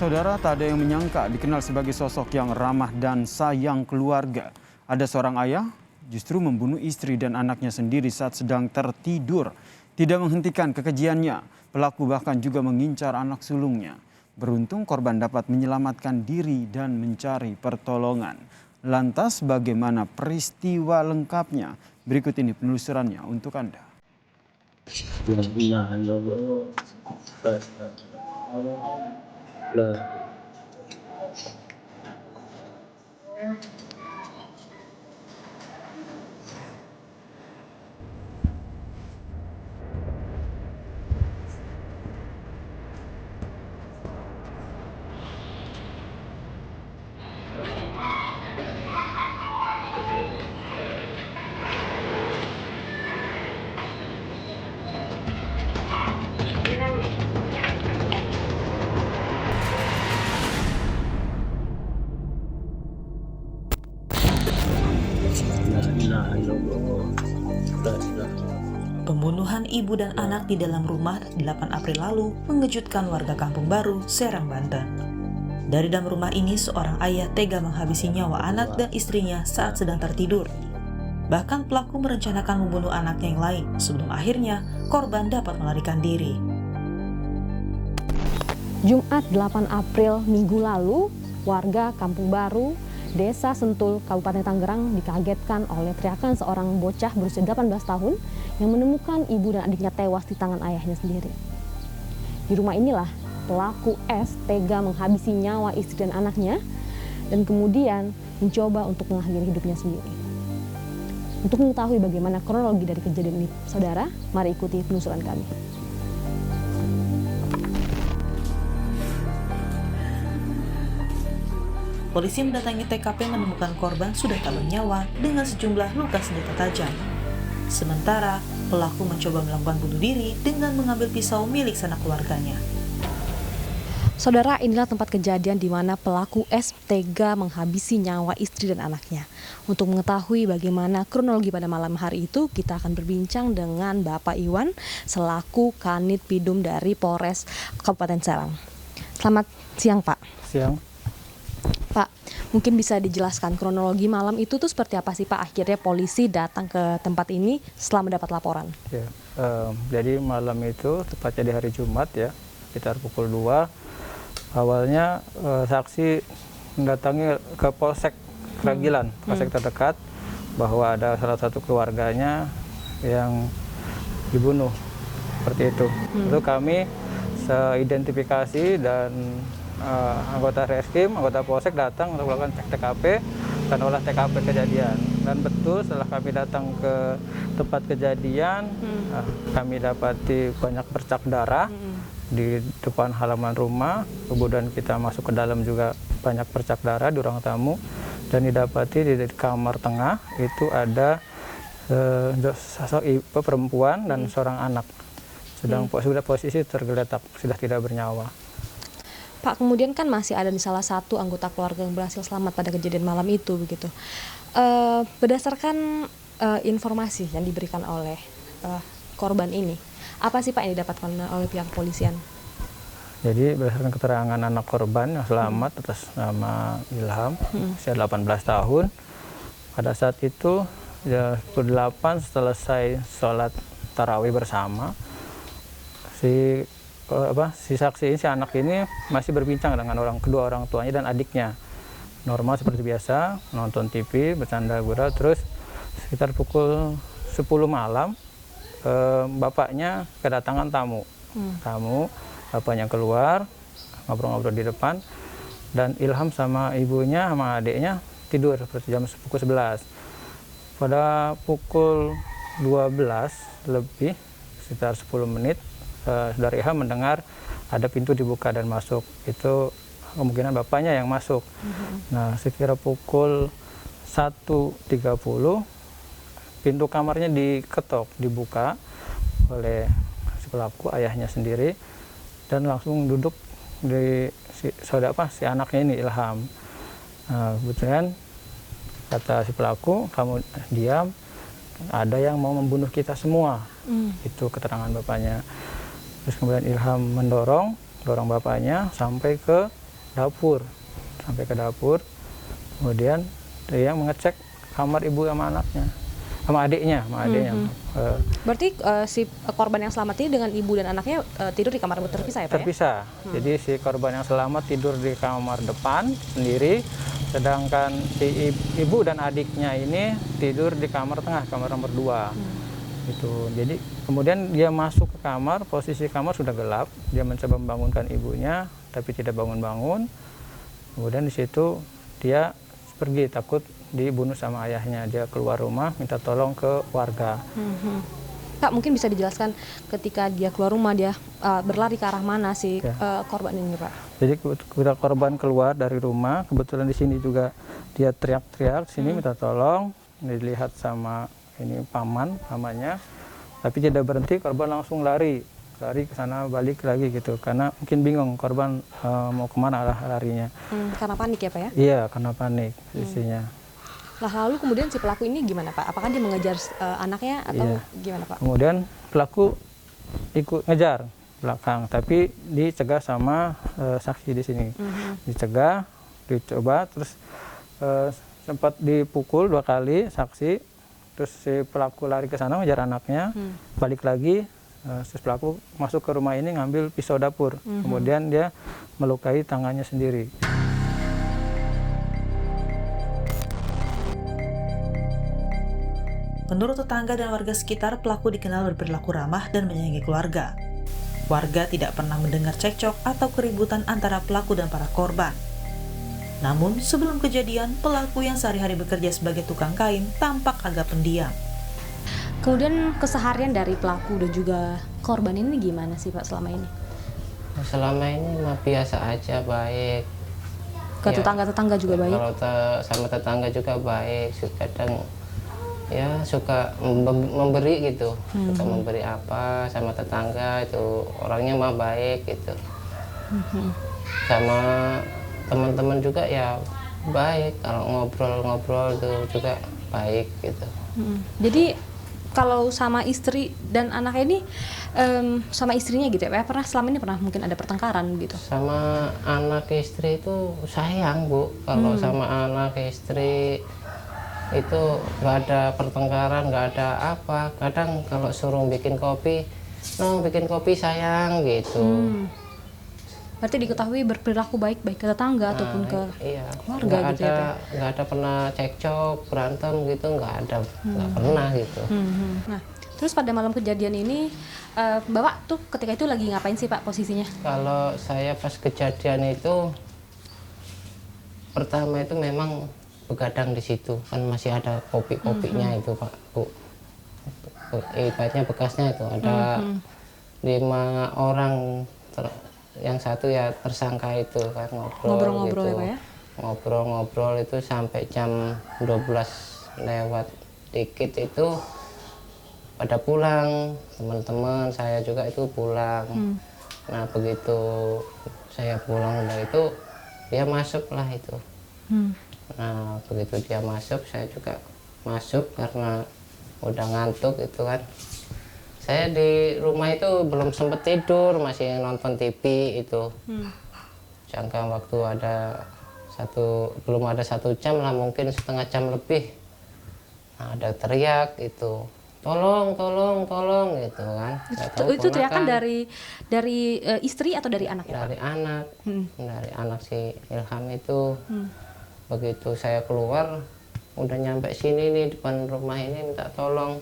Saudara, tak ada yang menyangka dikenal sebagai sosok yang ramah dan sayang keluarga. Ada seorang ayah justru membunuh istri dan anaknya sendiri saat sedang tertidur. Tidak menghentikan kekejiannya, pelaku bahkan juga mengincar anak sulungnya. Beruntung korban dapat menyelamatkan diri dan mencari pertolongan. Lantas bagaimana peristiwa lengkapnya? Berikut ini penelusurannya untuk Anda. Pembunuhan ibu dan anak di dalam rumah 8 April lalu mengejutkan warga Kampung Baru, Serang, Banten. Dari dalam rumah ini, seorang ayah tega menghabisi nyawa anak dan istrinya saat sedang tertidur. Bahkan pelaku merencanakan membunuh anaknya yang lain sebelum akhirnya korban dapat melarikan diri. Jumat 8 April minggu lalu, warga Kampung Baru, Desa Sentul, Kabupaten Tangerang dikagetkan oleh teriakan seorang bocah berusia 18 tahun yang menemukan ibu dan adiknya tewas di tangan ayahnya sendiri. Di rumah inilah pelaku S tega menghabisi nyawa istri dan anaknya dan kemudian mencoba untuk mengakhiri hidupnya sendiri. Untuk mengetahui bagaimana kronologi dari kejadian ini, saudara, mari ikuti penelusuran kami. Polisi mendatangi TKP menemukan korban sudah tak bernyawa dengan sejumlah luka senjata tajam. Sementara, pelaku mencoba melakukan bunuh diri dengan mengambil pisau milik sanak keluarganya. Saudara, inilah tempat kejadian di mana pelaku S tega menghabisi nyawa istri dan anaknya. Untuk mengetahui bagaimana kronologi pada malam hari itu, kita akan berbincang dengan Bapak Iwan selaku Kanit Pidum dari Polres Kabupaten Serang. Selamat siang, Pak. Siang. Pak, mungkin bisa dijelaskan kronologi malam itu tuh seperti apa sih, Pak? Akhirnya polisi datang ke tempat ini setelah mendapat laporan. Ya, jadi malam itu tepatnya di hari Jumat ya, sekitar pukul 2. Awalnya saksi mendatangi ke Polsek Kragilan, Polsek terdekat, bahwa ada salah satu keluarganya yang dibunuh, seperti itu. Lalu kami seidentifikasi dan anggota Reskrim, anggota Polsek datang untuk melakukan cek TKP dan olah TKP kejadian. Dan betul setelah kami datang ke tempat kejadian, kami dapati banyak bercak darah di depan halaman rumah. Kemudian kita masuk ke dalam juga banyak bercak darah di ruang tamu. Dan didapati di kamar tengah itu ada sosok ibu perempuan dan seorang anak. Sedang sudah posisi tergeletak, sudah tidak bernyawa. Pak, kemudian kan masih ada di salah satu anggota keluarga yang berhasil selamat pada kejadian malam itu, begitu. Berdasarkan informasi yang diberikan oleh korban ini, apa sih Pak yang didapatkan oleh pihak kepolisian? Jadi berdasarkan keterangan anak korban yang selamat atas nama Ilham, usia 18 tahun, pada saat itu ya, pukul 8 selesai sholat tarawih bersama, si saksi ini, si anak ini masih berbincang dengan kedua orang tuanya dan adiknya. Normal seperti biasa, nonton TV, bercanda gurau. Terus sekitar pukul 10 malam, bapaknya kedatangan tamu. Bapaknya keluar, ngobrol-ngobrol di depan. Dan Ilham sama ibunya, sama adiknya tidur seperti jam pukul 11. Pada pukul 12 lebih, sekitar 10 menit, saudara Ilham mendengar ada pintu dibuka dan masuk. Itu kemungkinan bapaknya yang masuk. Nah, sekira pukul 1.30 pintu kamarnya diketok, dibuka oleh si pelaku, ayahnya sendiri, dan langsung duduk di si anaknya ini, Ilham. Nah, kebetulan kata si pelaku, "Kamu diam, ada yang mau membunuh kita semua." Itu keterangan bapaknya. Terus kemudian Ilham mendorong bapaknya sampai ke dapur, sampai ke dapur. Kemudian dia mengecek kamar ibu sama anaknya, sama adiknya. Berarti si korban yang selamat ini dengan ibu dan anaknya tidur di kamar terpisah ya Pak? Terpisah. Jadi si korban yang selamat tidur di kamar depan sendiri, sedangkan si ibu dan adiknya ini tidur di kamar tengah, kamar nomor 2. Gitu. Jadi kemudian dia masuk ke kamar, posisi kamar sudah gelap, dia mencoba membangunkan ibunya, tapi tidak bangun-bangun. Kemudian di situ dia pergi, takut dibunuh sama ayahnya. Dia keluar rumah minta tolong ke warga. Kak, mungkin bisa dijelaskan ketika dia keluar rumah dia berlari ke arah mana si korban ini Pak? Jadi ketika korban keluar dari rumah, kebetulan di sini juga dia teriak-teriak, sini minta tolong, dilihat sama ini pamannya, tapi tidak berhenti, korban langsung lari ke sana balik lagi gitu, karena mungkin bingung korban mau kemana arah larinya. Karena panik ya Pak ya? Iya, karena panik isinya. Nah lalu kemudian si pelaku ini gimana Pak? Apakah dia mengejar anaknya atau gimana Pak? Kemudian pelaku ikut ngejar belakang, tapi dicegah sama saksi di sini. Dicegah, dicoba, terus sempat dipukul 2 kali saksi, terus si pelaku lari ke sana ngejar anaknya, balik lagi. Terus pelaku masuk ke rumah ini ngambil pisau dapur, kemudian dia melukai tangannya sendiri. Menurut tetangga dan warga sekitar, pelaku dikenal berperilaku ramah dan menyayangi keluarga. Warga tidak pernah mendengar cekcok atau keributan antara pelaku dan para korban. Namun, sebelum kejadian, pelaku yang sehari-hari bekerja sebagai tukang kain tampak agak pendiam. Kemudian keseharian dari pelaku dan juga korban ini gimana sih Pak selama ini? Selama ini mah biasa aja, baik. Ke tetangga-tetangga juga baik? Kalau sama tetangga juga baik, kadang ya suka memberi gitu, suka memberi apa sama tetangga, itu orangnya mah baik gitu. Sama teman-teman juga ya baik, kalau ngobrol-ngobrol tuh juga baik gitu. Jadi kalau sama istri dan anak ini, sama istrinya gitu ya, pernah selama ini mungkin ada pertengkaran gitu? Sama anak istri itu sayang Bu, kalau sama anak istri itu nggak ada pertengkaran, nggak ada apa. Kadang kalau suruh bikin kopi, bikin kopi sayang gitu. Berarti diketahui berperilaku baik-baik ke tetangga ataupun ke keluarga gitu ya Pak? Nggak ada pernah cekcok, berantem gitu, nggak pernah gitu. Nah, terus pada malam kejadian ini, Bapak tuh ketika itu lagi ngapain sih Pak posisinya? Kalau saya pas kejadian itu, pertama itu memang begadang di situ, kan masih ada kopi-kopinya itu Pak Bu. Ibaratnya bekasnya itu ada 5 orang. Yang satu ya tersangka itu kan Ngobrol-ngobrol gitu. ya Pak ya? Ngobrol-ngobrol itu sampai jam 12 lewat dikit itu pada pulang, teman-teman saya juga itu pulang. Nah begitu saya pulang dari itu dia masuk lah itu. Nah begitu dia masuk, saya juga masuk karena udah ngantuk itu kan. Saya di rumah itu belum sempat tidur, masih nonton TV itu. Jangka waktu belum ada 1 jam lah, mungkin setengah jam lebih. Nah, ada teriak itu, tolong gitu kan. Itu teriakan dari istri atau dari anak ya? Dari anak, dari anak si Ilham itu. Begitu saya keluar, udah nyampe sini nih depan rumah ini minta tolong.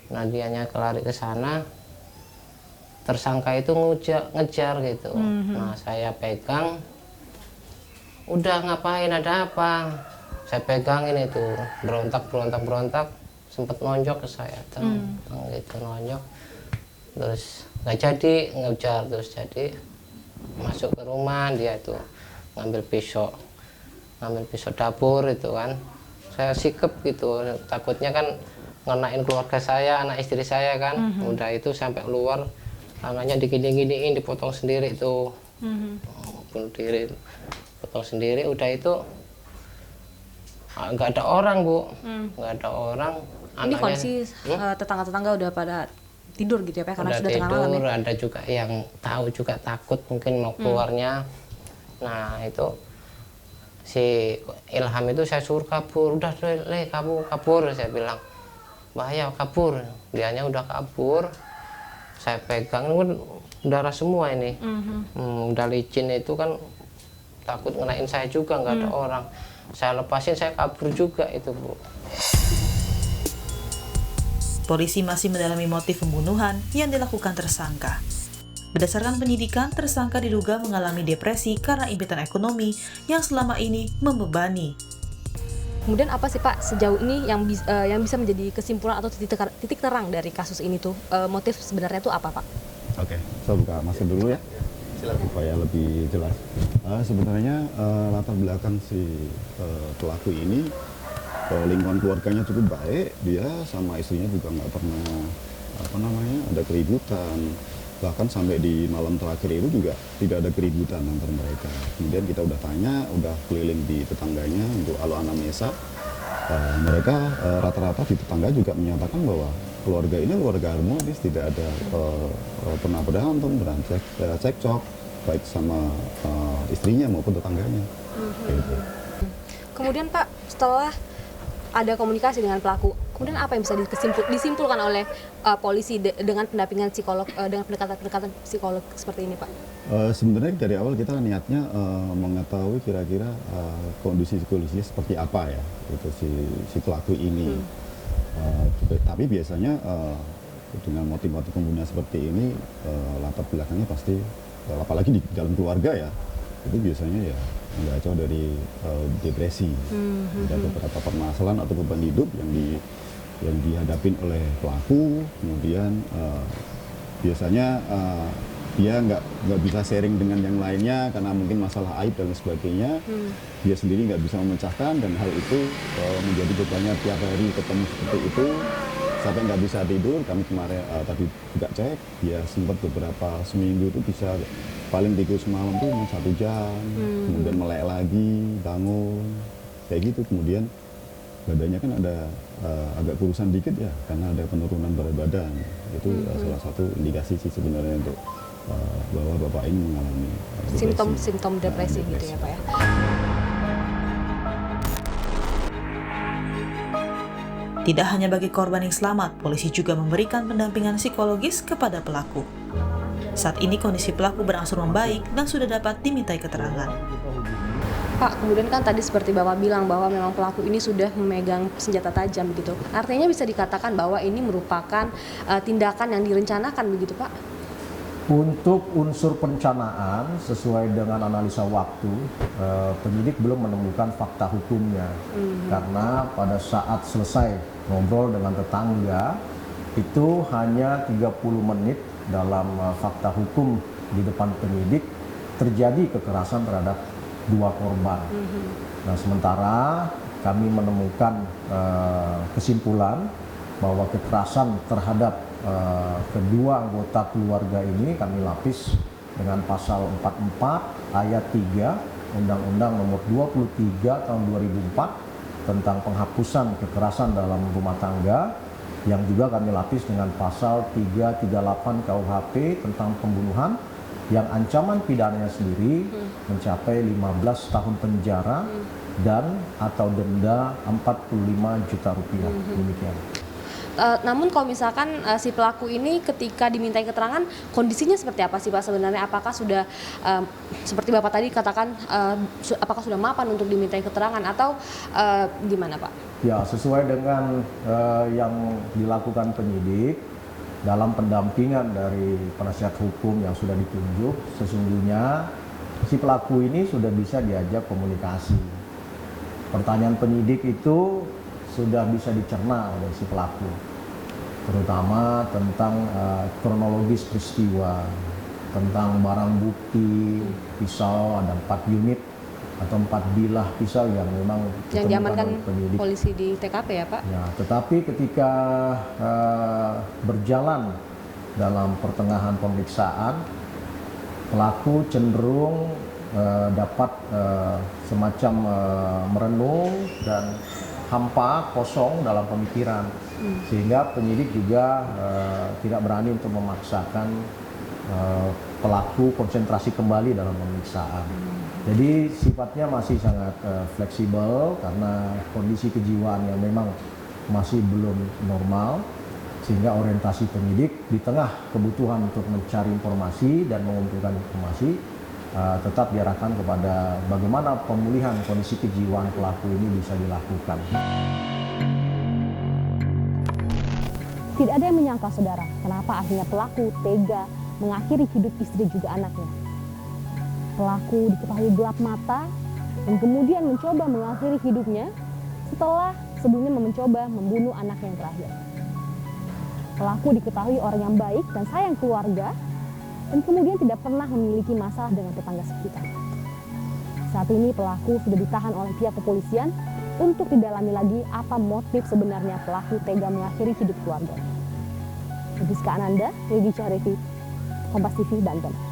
Nah dianya kelari ke sana, tersangka itu ngejar gitu. Nah saya pegang, udah ngapain, ada apa? Saya pegangin itu, berontak, sempet nonjok ke saya, gitu nonjok. Terus nggak jadi ngejar, terus jadi masuk ke rumah, dia itu ngambil pisau dapur itu kan. Saya sikep gitu, takutnya kan ngenain keluarga saya, anak istri saya kan. Udah itu sampai keluar, tangannya digini-giniin, dipotong sendiri itu. Bunuh diri, potong sendiri. Udah itu nggak ada orang Bu, nggak ada orang. Ini kondisi tetangga-tetangga udah pada tidur gitu ya Pak, karena udah sudah tengah tidur, malam ya? ada juga yang tahu juga takut mungkin mau keluarnya. Nah itu si Ilham itu saya suruh kabur, udah Le kamu kabur, saya bilang bahaya kabur, dianya udah kabur, saya pegang kan darah semua ini, udah licin itu kan takut ngenain saya juga, nggak ada orang, saya lepasin saya kabur juga itu Bu. Polisi masih mendalami motif pembunuhan yang dilakukan tersangka. Berdasarkan penyidikan, tersangka diduga mengalami depresi karena impitan ekonomi yang selama ini membebani. Kemudian apa sih Pak sejauh ini yang bisa menjadi kesimpulan atau titik terang dari kasus ini tuh? Motif sebenarnya itu apa Pak? Oke, saya buka masker dulu ya, supaya lebih jelas. Sebenarnya latar belakang si pelaku ini, lingkungan keluarganya cukup baik, dia sama istrinya juga nggak pernah ada keributan. Bahkan sampai di malam terakhir itu juga tidak ada keributan antar mereka. Kemudian kita udah tanya, udah keliling di tetangganya untuk alo anamnesa, mereka rata-rata di tetangga juga menyatakan bahwa keluarga ini keluarga harmonis, tidak ada pernah berantem, cekcok, baik sama istrinya maupun tetangganya. Gitu. Kemudian Pak, setelah ada komunikasi dengan pelaku, kemudian apa yang bisa disimpulkan oleh polisi dengan pendampingan psikolog, dengan pendekatan psikolog seperti ini Pak? Sebenarnya dari awal kita niatnya mengetahui kira-kira kondisi psikologisnya seperti apa ya, itu si pelaku ini. Tapi biasanya dengan motif-motif pembunuhan seperti ini, latar belakangnya pasti, apalagi di dalam keluarga ya, itu biasanya ya nggak jauh dari depresi. Ada beberapa permasalahan atau beban hidup yang dihadapin oleh pelaku, kemudian biasanya dia nggak bisa sharing dengan yang lainnya karena mungkin masalah aib dan sebagainya. Dia sendiri nggak bisa memecahkan dan hal itu menjadi bebannya tiap hari ketemu seperti itu sampai nggak bisa tidur. Kami kemarin tadi juga cek, dia sempat beberapa seminggu itu bisa paling tidur semalam tuh 1 jam, kemudian melek lagi, bangun, kayak gitu. Kemudian badannya kan ada agak kurusan dikit ya, karena ada penurunan berat badan. Itu salah satu indikasi sih sebenarnya untuk bahwa bapak ini mengalami Simptom depresi gitu ya Pak ya? Tidak hanya bagi korban yang selamat, polisi juga memberikan pendampingan psikologis kepada pelaku. Saat ini kondisi pelaku berangsur membaik dan sudah dapat dimintai keterangan. Pak, kemudian kan tadi seperti Bapak bilang bahwa memang pelaku ini sudah memegang senjata tajam begitu. Artinya bisa dikatakan bahwa ini merupakan tindakan yang direncanakan begitu Pak? Untuk unsur perencanaan sesuai dengan analisa waktu, penyidik belum menemukan fakta hukumnya. Karena pada saat selesai ngobrol dengan tetangga, itu hanya 30 menit dalam fakta hukum di depan penyidik terjadi kekerasan terhadap 2 korban. Nah, sementara kami menemukan kesimpulan bahwa kekerasan terhadap kedua anggota keluarga ini kami lapis dengan pasal 44 ayat 3 Undang-Undang nomor 23 tahun 2004 tentang penghapusan kekerasan dalam rumah tangga, yang juga kami lapis dengan pasal 338 KUHP tentang pembunuhan yang ancaman pidananya sendiri mencapai 15 tahun penjara dan atau denda 45 juta rupiah. Demikian. Namun kalau misalkan si pelaku ini ketika dimintai keterangan, kondisinya seperti apa sih Pak sebenarnya? Apakah sudah seperti Bapak tadi katakan, apakah sudah mapan untuk dimintai keterangan atau gimana Pak? Ya, sesuai dengan yang dilakukan penyidik dalam pendampingan dari penasihat hukum yang sudah ditunjuk, sesungguhnya si pelaku ini sudah bisa diajak komunikasi. Pertanyaan penyidik itu sudah bisa dicerna oleh si pelaku, terutama tentang kronologis peristiwa, tentang barang bukti, pisau ada 4 unit atau 4 bilah pisau yang memang yang diamankan penyidik. Polisi di TKP ya Pak? Ya, tetapi ketika berjalan dalam pertengahan pemeriksaan, pelaku cenderung dapat semacam merenung dan hampa, kosong dalam pemikiran, sehingga penyidik juga tidak berani untuk memaksakan pelaku konsentrasi kembali dalam pemeriksaan. Jadi sifatnya masih sangat fleksibel karena kondisi kejiwaan yang memang masih belum normal, sehingga orientasi penyidik di tengah kebutuhan untuk mencari informasi dan mengumpulkan informasi tetap diarahkan kepada bagaimana pemulihan kondisi kejiwaan pelaku ini bisa dilakukan. Tidak ada yang menyangka, saudara, kenapa akhirnya pelaku tega mengakhiri hidup istri juga anaknya. Pelaku diketahui gelap mata dan kemudian mencoba mengakhiri hidupnya setelah sebelumnya mencoba membunuh anak yang terakhir. Pelaku diketahui orang yang baik dan sayang keluarga dan kemudian tidak pernah memiliki masalah dengan tetangga sekitar. Saat ini pelaku sudah ditahan oleh pihak kepolisian untuk didalami lagi apa motif sebenarnya pelaku tega mengakhiri hidup keluarga. Rizka Ananda, Yogi Syarifi, Kompas TV, Banten.